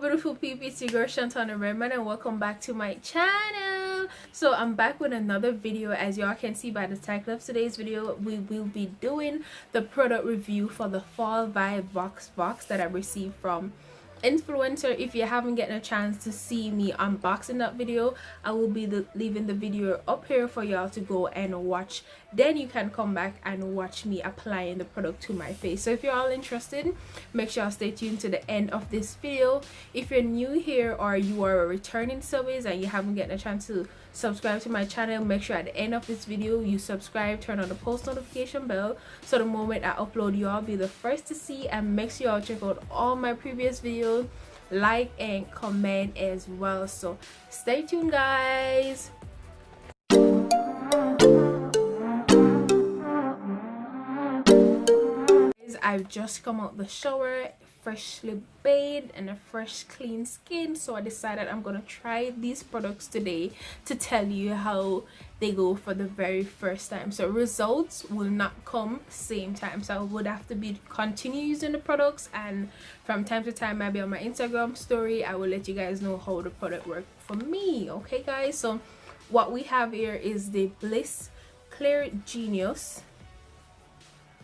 beautiful people, it's your girl Shantana Redman and welcome back to my channel. So I'm back with another video. As y'all can see by the title of today's video, we will be doing the product review for the Fall Vibes VoxBox that I received from Influenster. If you haven't gotten a chance to see me unboxing that video, I will be leaving the video up here for y'all to go and watch. Then you can come back and watch me applying the product to my face. So if you're all interested, make sure you stay tuned to the end of this video. If you're new here or you are a returning service and you haven't gotten a chance to subscribe to my channel, make sure at the end of this video you subscribe, turn on the post notification bell, so the moment I upload you'll be the first to see. And make sure y'all check out all my previous videos, like and comment as well. So stay tuned, guys. I've just come out the shower, freshly bathed and a fresh clean skin, so I decided I'm gonna try these products today to tell you how they go for the very first time. So results will not come same time, so I would have to continue using the products, and from time to time, maybe on my Instagram story, I will let you guys know how the product worked for me. Okay guys, so what we have here is the Bliss Clear Genius.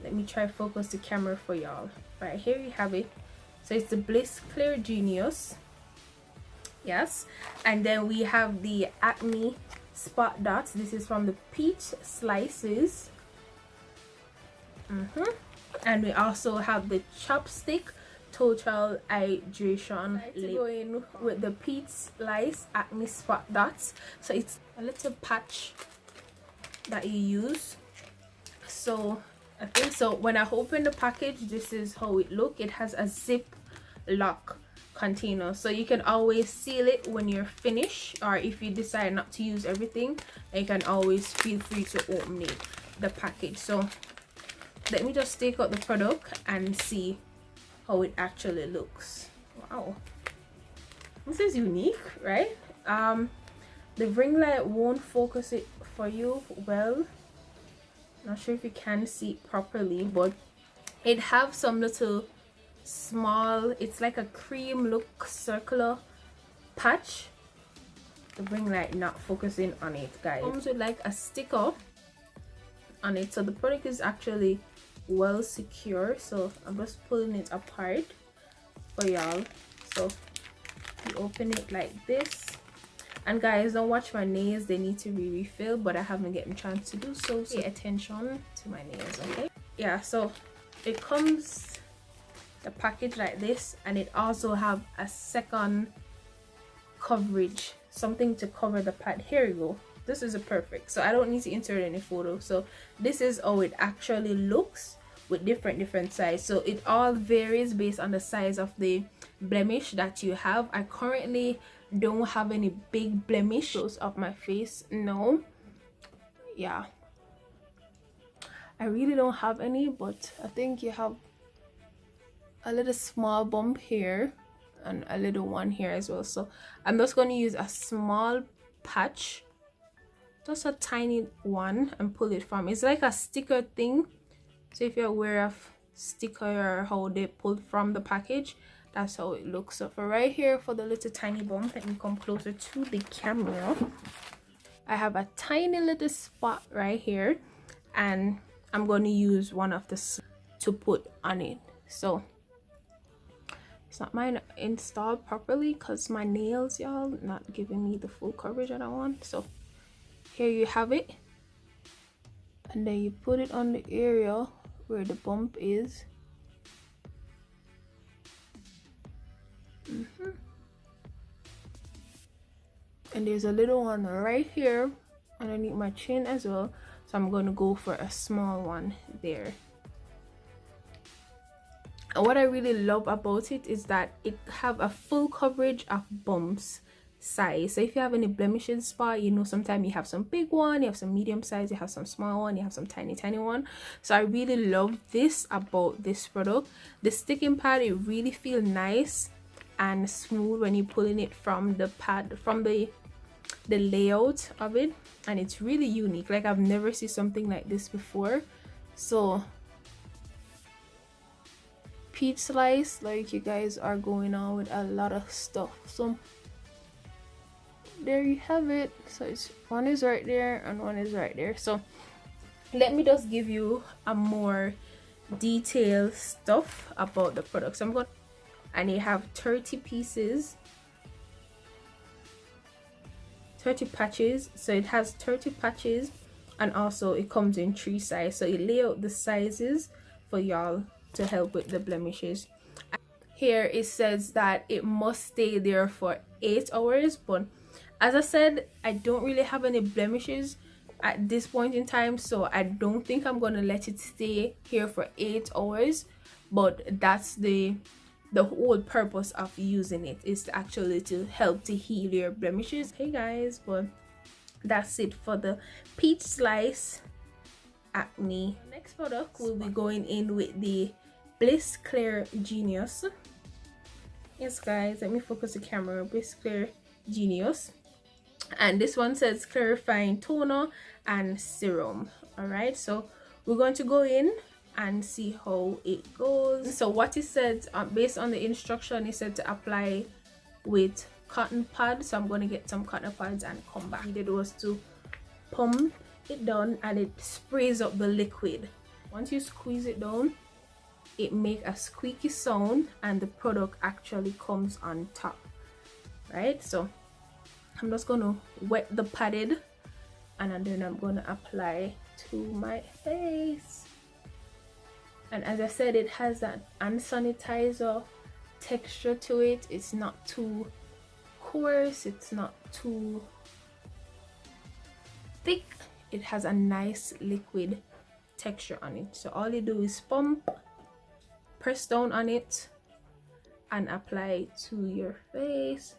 Let me try focus the camera for y'all. Right here you have it. So it's the Bliss Clear Genius, yes. And then we have the Acne Spot Dots. This is from the Peach Slices. And we also have the Chapstick Total Hydration. To go in with the Peach Slice Acne Spot Dots. So it's a little patch that you use. So I think so when I open the package, this is how it look. It has a zip lock container, so you can always seal it when you're finished, or if you decide not to use everything, you can always feel free to open the package. So let me just take out the product and see how it actually looks. Wow, this is unique, right? The ring light won't focus it for you well. Not sure if you can see it properly, but it have some little small, it's like a cream look circular patch. The ring light not focusing on it, guys. It comes with like a sticker on it, so the product is actually well secure. So I'm just pulling it apart for y'all. So you open it like this. And guys, don't watch my nails, they need to be refilled, but I haven't gotten a chance to do so, so pay attention to my nails, okay? Yeah, so it comes the package like this, and it also have a second coverage, something to cover the pad. Here you go. This is a perfect, so I don't need to insert any photo. So this is how it actually looks with different size. So it all varies based on the size of the blemish that you have. I currently don't have any big blemishes of my face, no. Yeah, I really don't have any, but I think you have a little small bump here and a little one here as well. So I'm just going to use a small patch, just a tiny one, and pull it from. It's like a sticker thing, so if you're aware of sticker or how they pull from the package, that's how it looks. So for right here, for the little tiny bump, let me come closer to the camera. I have a tiny little spot right here, and I'm going to use one of the to put on it. So it's not mine installed properly because my nails, y'all, not giving me the full coverage that I want. So here you have it, and then you put it on the area where the bump is. And there's a little one right here underneath my chin as well, so I'm going to go for a small one there. And what I really love about it is that it have a full coverage of bumps size. So if you have any blemishes spot, you know, sometimes you have some big one, you have some medium size, you have some small one, you have some tiny one. So I really love this about this product. The sticking pad, it really feels nice and smooth when you're pulling it from the pad, from the layout of it, and it's really unique. Like, I've never seen something like this before. So peach slice, like you guys are going on with a lot of stuff. So there you have it. So it's one is right there and one is right there. So let me just give you a more detailed stuff about the products. I'm going, and you have 30 pieces, 30 patches. So it has 30 patches, and also it comes in 3 sizes. So it lay out the sizes for y'all to help with the blemishes. Here it says that it must stay there for 8 hours, but as I said, I don't really have any blemishes at this point in time, so I don't think I'm gonna let it stay here for 8 hours. But that's the whole purpose of using it, is to actually to help to heal your blemishes. Hey guys, but that's it for the peach slice acne. Next product will be going in with the Bliss Clear Genius. Yes guys, let me focus the camera. Bliss Clear Genius, and this one says clarifying toner and serum. All right, so we're going to go in and see how it goes. So what it said, based on the instruction, it said to apply with cotton pads. So I'm going to get some cotton pads and come back. What I did was to pump it down, and it sprays up the liquid. Once you squeeze it down, it make a squeaky sound, and the product actually comes on top, right? So I'm just gonna wet the padded, and then I'm gonna apply to my face. And as I said, it has that hand sanitizer texture to it. It's not too coarse, it's not too thick. It has a nice liquid texture on it. So all you do is pump, press down on it, and apply it to your face.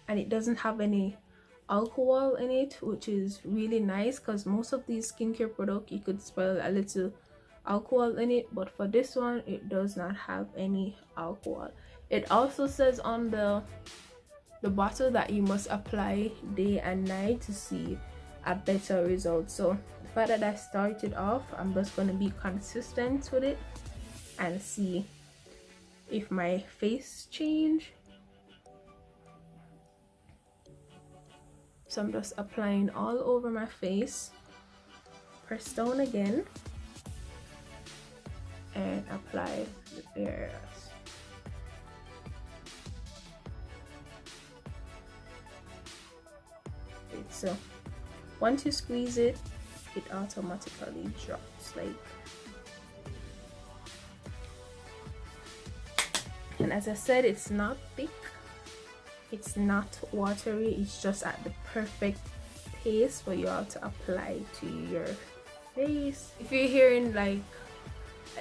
And it doesn't have any alcohol in it, which is really nice, because most of these skincare products you could smell a little alcohol in it, but for this one it does not have any alcohol. It also says on the bottle that you must apply day and night to see a better result. So the fact that I started off, I'm just going to be consistent with it and see if my face change. So I'm just applying all over my face, press down again, and apply the areas. So once you squeeze it, it automatically drops, like. And as I said, it's not thick, it's not watery, it's just at the perfect pace for you all to apply to your face. If you're hearing like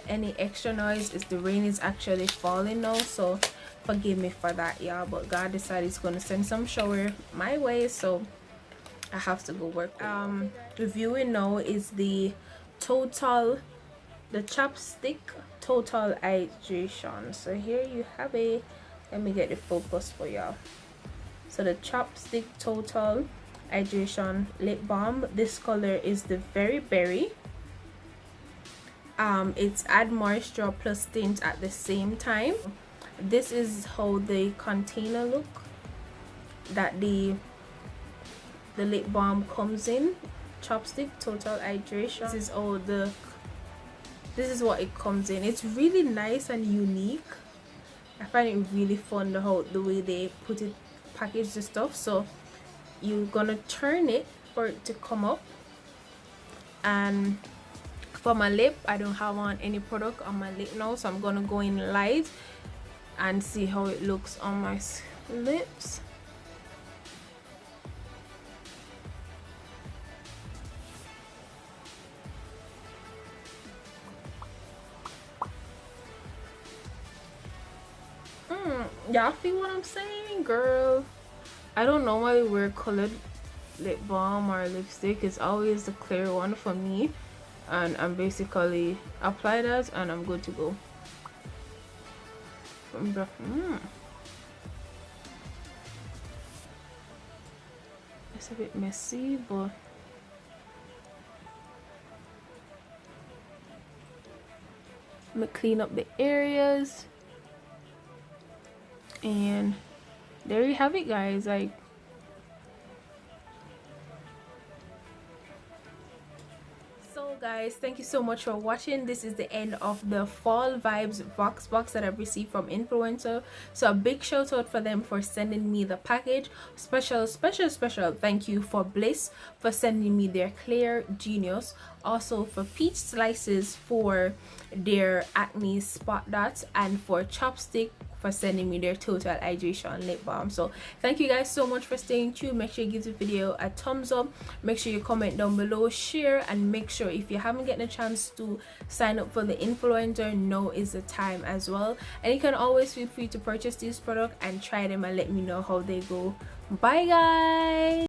any extra noise, it's the rain is actually falling now, so forgive me for that, y'all. But God decided he's gonna send some shower my way, so I have to go work. Reviewing now is the Chapstick Total Hydration. So here you have it. Let me get the focus for y'all. So the Chapstick Total Hydration Lip Balm. This color is the Very Berry. It's add moisture plus tint at the same time. This is how the container look that the lip balm comes in. Chapstick Total Hydration. This is what it comes in. It's really nice and unique. I find it really fun the way they package the stuff. So you're gonna turn it for it to come up. And for my lip, I don't have on any product on my lip now, so I'm gonna go in light and see how it looks on my lips. Y'all feel what I'm saying, girl? I don't normally wear colored lip balm or lipstick. It's always the clear one for me, and I'm basically apply that and I'm good to go. It's a bit messy, but I'm gonna clean up the areas, and there you have it, guys. Like, so guys, thank you so much for watching. This is the end of the Fall Vibes VoxBox that I've received from Influencer. So a big shout out for them for sending me the package. Special thank you for Bliss for sending me their Clear Genius. Also for Peach Slices for their acne spot dots, and for Chapstick for sending me their Total Hydration lip balm. So thank you guys so much for staying tuned. Make sure you give the video a thumbs up, make sure you comment down below, share, and make sure if you haven't gotten a chance to sign up for the Influencer, now is the time as well. And you can always feel free to purchase these products and try them and let me know how they go. Bye guys.